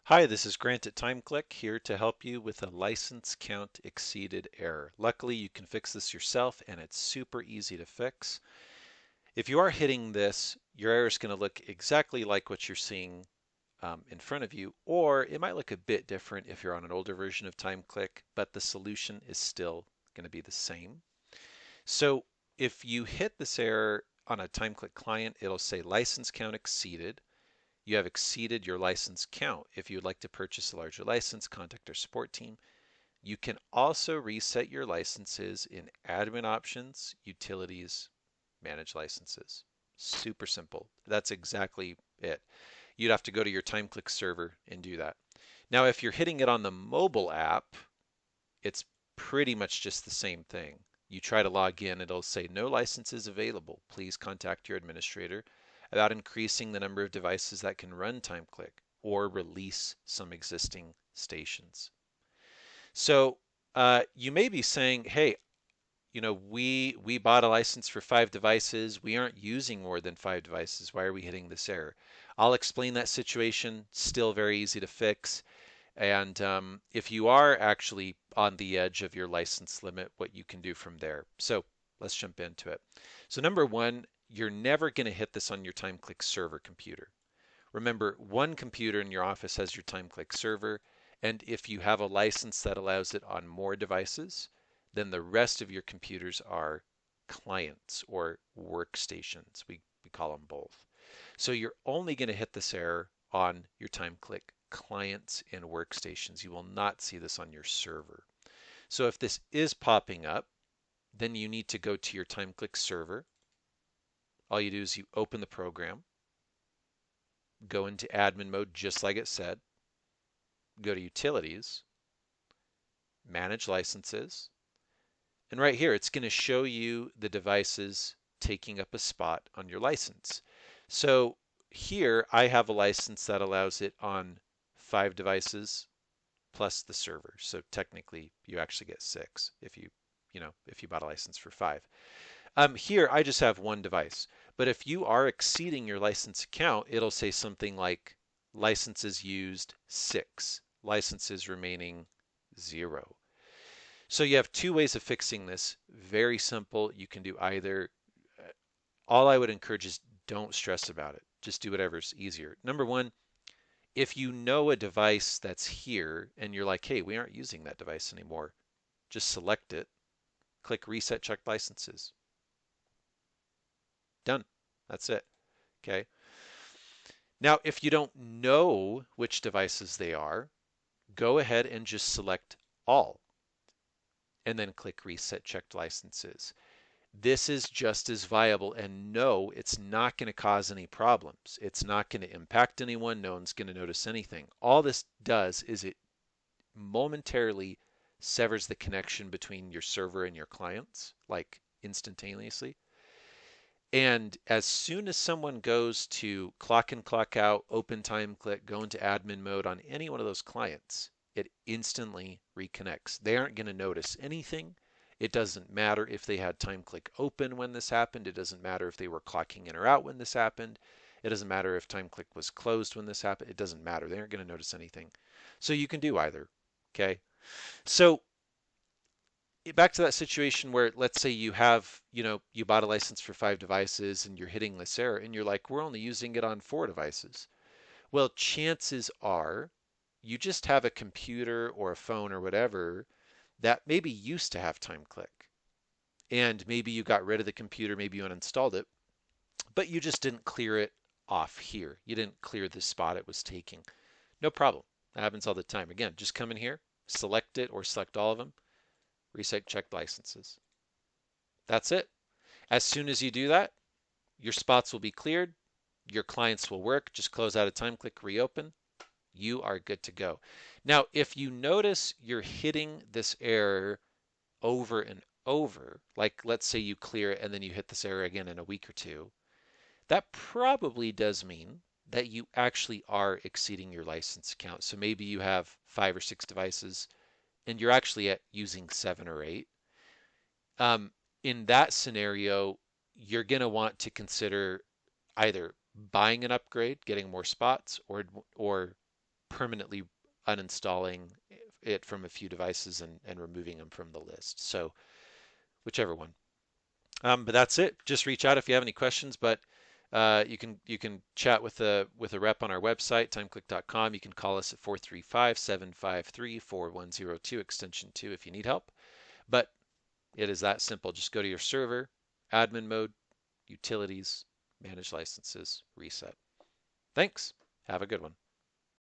Hi, this is Grant at TimeClick here to help you with a license count exceeded error. Luckily, you can fix this yourself and it's super easy to fix. If you are hitting this, your error is going to look exactly like what you're seeing in front of you, or it might look a bit different if you're on an older version of TimeClick, but the solution is still going to be the same. So if you hit this error on a TimeClick client, it'll say license count exceeded. You have exceeded your license count. If you would like to purchase a larger license, contact our support team. You can also reset your licenses in admin options, utilities, manage licenses. Super simple. That's exactly it. You'd have to go to your TimeClick server and do that. Now, if you're hitting it on the mobile app, it's pretty much just the same thing. You try to log in, it'll say no licenses available. Please contact your administrator about increasing the number of devices that can run TimeClick or release some existing stations. So you may be saying, hey, we bought a license for 5 devices. We aren't using more than 5 devices. Why are we hitting this error? I'll explain that situation. Still very easy to fix. And if you are actually on the edge of your license limit, what you can do from there. So let's jump into it. So number one, you're never going to hit this on your TimeClick server computer. Remember, one computer in your office has your TimeClick server, and if you have a license that allows it on more devices, then the rest of your computers are clients or workstations. We call them both. So you're only going to hit this error on your TimeClick clients and workstations. You will not see this on your server. So if this is popping up, then you need to go to your TimeClick server. All you do is you open the program, go into admin mode just like it said, go to utilities, manage licenses, and right here it's going to show you the devices taking up a spot on your license. So here I have a license that allows it on 5 devices plus the server. So technically you actually get 6 if you bought a license for 5. Here I just have 1 device, but if you are exceeding your license account, it'll say something like licenses used 6, licenses remaining 0. So you have 2 ways of fixing this. Very simple. You can do either. All I would encourage is don't stress about it. Just do whatever's easier. Number one, if you know a device that's here and you're like, hey, we aren't using that device anymore, just select it, click Reset Checked Licenses. Done. That's it. Okay. Now, if you don't know which devices they are, go ahead and just select All and then click Reset Checked Licenses. This is just as viable, and no, it's not going to cause any problems. It's not going to impact anyone. No one's going to notice anything. All this does is it momentarily severs the connection between your server and your clients, like instantaneously. And as soon as someone goes to clock in, clock out, open TimeClick, go into admin mode on any one of those clients, it instantly reconnects. They aren't going to notice anything. It doesn't matter if they had TimeClick open when this happened. It doesn't matter if they were clocking in or out when this happened. It doesn't matter if TimeClick was closed when this happened. It doesn't matter. They aren't going to notice anything. So you can do either. Okay. So back to that situation where let's say you have, you bought a license for 5 devices and you're hitting this error and you're like, we're only using it on 4 devices. Well, chances are you just have a computer or a phone or whatever that maybe used to have TimeClick. And maybe you got rid of the computer, maybe you uninstalled it, but you just didn't clear it off here. You didn't clear the spot it was taking. No problem. That happens all the time. Again, just come in here, select it or select all of them, reset checked licenses. That's it. As soon as you do that, your spots will be cleared, your clients will work. Just close out of TimeClick, reopen. You are good to go. Now, if you notice you're hitting this error over and over, like let's say you clear it and then you hit this error again in a week or two, that probably does mean that you actually are exceeding your license count. So maybe you have 5 or 6 devices and you're actually at using 7 or 8. In that scenario, you're going to want to consider either buying an upgrade, getting more spots, or permanently uninstalling it from a few devices and removing them from the list. So whichever one. But that's it. Just reach out if you have any questions. But you can chat with a rep on our website, timeclick.com. You can call us at 435-753-4102 extension 2 if you need help. But it is that simple. Just go to your server, admin mode, utilities, manage licenses, reset. Thanks. Have a good one.